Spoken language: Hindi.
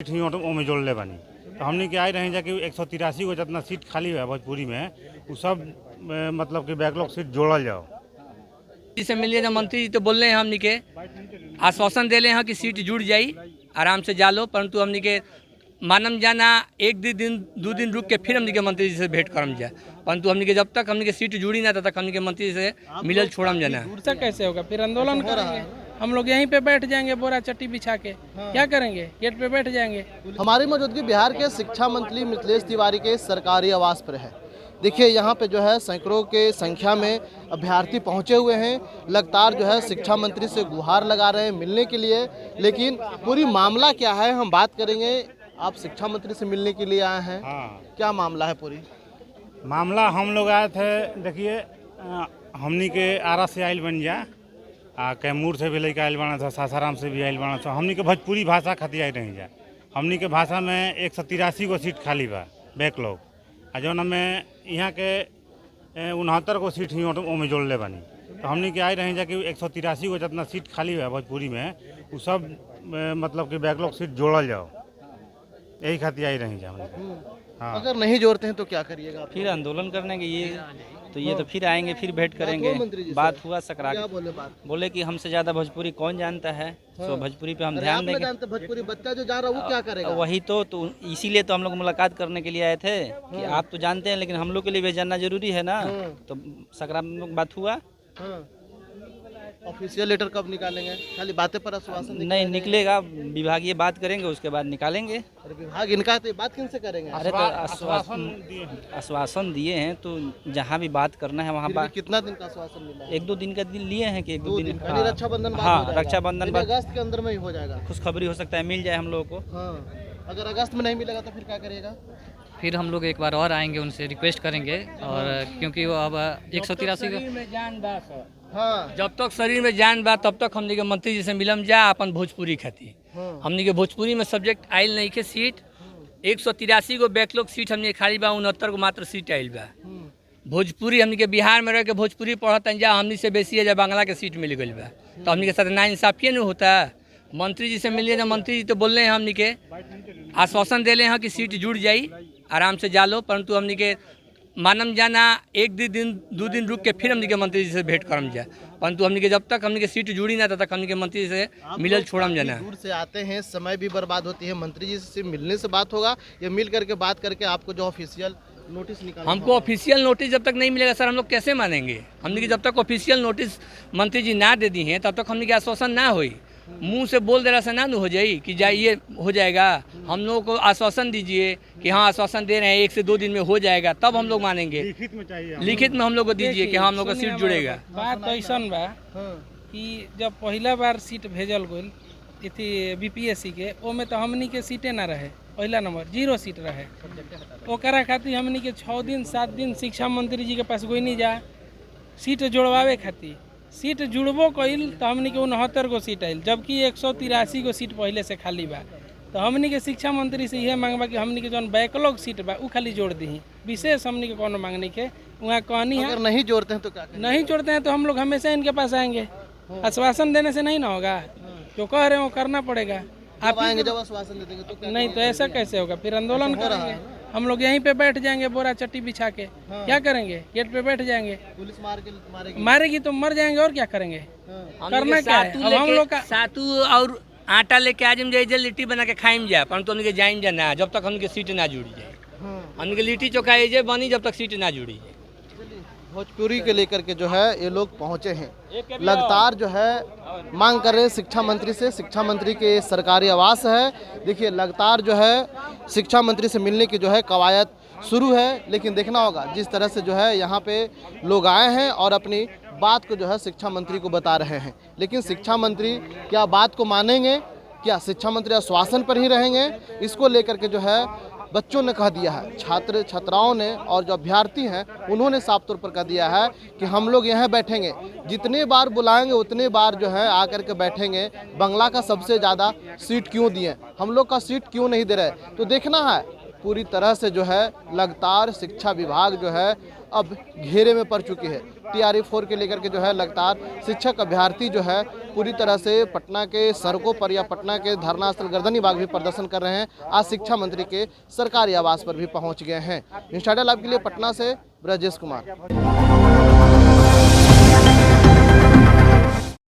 में जोड़ ले बनी तो हमने क्या आई रही कि 183 को जितना सीट खाली है भोजपुरी में वो सब मतलब कि बैकलॉग सीट जोड़ल जाओ। से मिलिए ना मंत्री जी तो बोल रहे हैं हमनी के आश्वासन दे रहे हैं कि सीट जुड़ जाई आराम से जा लो, परंतु हमनी के मानम जाना एक दो दिन रुक के फिर हमनी के मंत्री जी से भेंट करम जाए, परंतु हमनी के जब तक हमनी के सीट जुड़ी ना तब तक हमनी के मंत्री जी से मिलल छोड़म जाना। दूर कैसे होगा, फिर आंदोलन करेंगे हम लोग, यहीं पे बैठ जाएंगे बोरा चट्टी बिछा के। क्या करेंगे, गेट पे बैठ जाएंगे। हमारी मौजूदगी बिहार के शिक्षा मंत्री मिथिलेश तिवारी के सरकारी आवास पर है। देखिए यहाँ पे जो है सैकड़ों के संख्या में अभ्यर्थी पहुँचे हुए हैं। लगातार जो है शिक्षा मंत्री से गुहार लगा रहे हैं मिलने के लिए, लेकिन पूरी मामला क्या है हम बात करेंगे। आप शिक्षा मंत्री से मिलने के लिए आए हैं, क्या मामला है? पूरी मामला हम लोग आए थे, देखिए हमनी के आरा से आयल बन जा कैमूर से भी लेकर आयल बना था, सासाराम से भी आयल बना था। हमनी के भोजपुरी भाषा खातिर आई रही जा। हमनी के भाषा में 183 को सीट खाली बा बैकलॉग आ जौन में यहाँ के 69 को सीट ही में जोड़ ले बनी तो हमनी के आई रही जा कि 183 को जितना सीट खाली है भोजपुरी में वो सब मतलब कि बैकलॉग सीट जोड़ल जाओ, यही खातिर आई रही जा। हाँ, अगर नहीं जोड़ते हैं तो क्या करिएगा? फिर आंदोलन करने के ये तो फिर आएंगे, फिर भेंट करेंगे। बात हुआ सकरा, बोले कि हमसे ज्यादा भोजपुरी कौन जानता है, तो भोजपुरी पे हम ध्यान देंगे। भोजपुरी बच्चा जो जा रहा है वो क्या करेगा? वही तो इसीलिए तो हम लोग मुलाकात करने के लिए आए थे कि आप तो जानते हैं लेकिन हम लोग के लिए भी जानना जरूरी है ना। तो सकरा में बात हुआ। ऑफिशियल लेटर कब निकालेंगे? खाली बातें पर आश्वासन नहीं निकलेगा, विभागीय बात करेंगे उसके बाद निकालेंगे। विभाग इनका है तो बात किन से करेंगे? अरे तो आश्वासन दिए हैं तो जहाँ भी बात करना है वहाँ बात। कितना दिन का आश्वासन मिला है? 1-2 दिन का लिए हैं कि 1-2 दिन। रक्षाबंधन हाँ, रक्षाबंधन अगस्त के अंदर में ही हो जाएगा। खुशखबरी हो सकता है मिल जाए हम लोगों को। अगर अगस्त में नहीं मिलेगा तो फिर क्या करिएगा? फिर हम लोग एक बार और आएंगे, उनसे रिक्वेस्ट करेंगे। और क्योंकि वो अब 183 जब तक शरीर में जान बा तब तक हमनी के मंत्री जी से मिलम जा अपन भोजपुरी खाती। हमनी के भोजपुरी में सब्जेक्ट आयल नहीं के सीट 183 को बैकलॉग सीट हमनी खाली बा, 69 को मात्र सीट आयल बा। भोजपुरी हमनी के बिहार में रह के भोजपुरी पढ़त जा, हमनी से बेसी है जब बांग्ला के सीट मिल गई बा, तो हमनी के साथ नाइंसाफिए नहीं होता। मंत्री जी से मिलिए ना, मंत्री जी तो बोल रहे हैं हमनी के आश्वासन दे रहे हैं कि सीट जुड़ जाई आराम से जा लो, परंतु हमनी के मानम जाना एक दो दिन रुक के फिर हमनी के मंत्री जी से भेंट करम जाए, परंतु हमनी के जब तक हमनी के सीट जुड़ी ना तब तक हमनी के मंत्री जी से मिलल छोड़म जाना। दूर से आते हैं, समय भी बर्बाद होती है। मंत्री जी से मिलने से बात होगा या मिल करके बात करके आपको जो ऑफिशियल नोटिस निकालना? हमको ऑफिशियल नोटिस जब तक नहीं मिलेगा सर हम लोग कैसे मानेंगे? हमने की जब तक ऑफिशियल नोटिस मंत्री जी ना दे दी हैं तब तक हमने की आश्वासन ना हुई। मुंह से बोल दे रहा से ना हो जाए कि जाइए हो जाएगा। हम लोगों को आश्वासन दीजिए कि हाँ आश्वासन दे रहे हैं 1 से 2 दिन में हो जाएगा, तब हम लोग मानेंगे। लिखित में चाहिए, लिखित में हम लोग को दीजिए कि हाँ हम लोग का सीट जुड़ेगा। बात तो ऐसा बा कि जब पहला बार सीट भेजल गई थी बीपीएससी के, ओमे तो हमनी के सीटें ना रहे, पहला नंबर 0 सीट रहे। ओकरा खातिर हमनी के 6 दिन 7 दिन शिक्षा मंत्री जी के पास कोई नहीं जा सीट जोड़वावे खातिर। सीट जुड़बो कइल तो हमनी के 69 को सीट आयल, जबकि 183 को सीट पहले से खाली बा। तो हमनी के शिक्षा मंत्री से यह मांगबा कि हमनी के जौन बैकलॉग सीट बा उ खाली जोड़ दी। विशेष हमनी के कोनो मांग नहीं के वहाँ कहनी है। अगर नहीं जोड़ते हैं तो क्या करेंगे? नहीं जोड़ते हैं तो हम लोग हमेशा इनके पास आएंगे। आश्वासन देने से नहीं ना होगा, जो कह रहे हैं वो करना पड़ेगा। आप आएंगे जब आश्वासन दे देंगे तो क्या? नहीं तो ऐसा कैसे होगा, फिर आंदोलन करेंगे हम लोग, यहीं पे बैठ जाएंगे बोरा चट्टी बिछा के। क्या करेंगे, गेट पे बैठ जाएंगे। पुलिस मारेगी तो मर जाएंगे और क्या करेंगे? करना क्या है? अब हम लोग का सातू और आटा लेके आज हम जाए लिट्टी बना के खाइम जाए, परंतु हमने के जाइम जा ना जब तक हमने सीट ना जुड़ी जाए। हमने के लिट्टी चोखा ये बनी जब तक सीट ना जुड़ी जाए। भोजपुरी के लेकर के जो है ये लोग पहुंचे हैं। लगातार जो है मांग कर रहे हैं शिक्षा मंत्री से। शिक्षा मंत्री के सरकारी आवास है। देखिए लगातार जो है शिक्षा मंत्री से मिलने की जो है कवायद शुरू है, लेकिन देखना होगा जिस तरह से जो है यहाँ पे लोग आए हैं और अपनी बात को जो है शिक्षा मंत्री को बता रहे हैं, लेकिन शिक्षा मंत्री क्या बात को मानेंगे? क्या शिक्षा मंत्री आश्वासन पर ही रहेंगे? इसको लेकर के जो है बच्चों ने कह दिया है, छात्र छात्राओं ने और जो अभ्यर्थी हैं उन्होंने साफ तौर पर कह दिया है कि हम लोग यहाँ बैठेंगे, जितने बार बुलाएंगे उतने बार जो है आकर के बैठेंगे। बंगला का सबसे ज़्यादा सीट क्यों दिए, हम लोग का सीट क्यों नहीं दे रहे? तो देखना है पूरी तरह से जो है लगातार शिक्षा विभाग जो है अब घेरे में पड़ चुकी है। TRE 4 के लेकर के जो है लगातार शिक्षक अभ्यर्थी जो है पूरी तरह से पटना के सड़कों पर या पटना के धरना स्थल गर्दनी बाग भी प्रदर्शन कर रहे हैं। आज शिक्षा मंत्री के सरकारी आवास पर भी पहुंच गए हैं। इंस्टाडा लाइव के लिए पटना से ब्रजेश कुमार।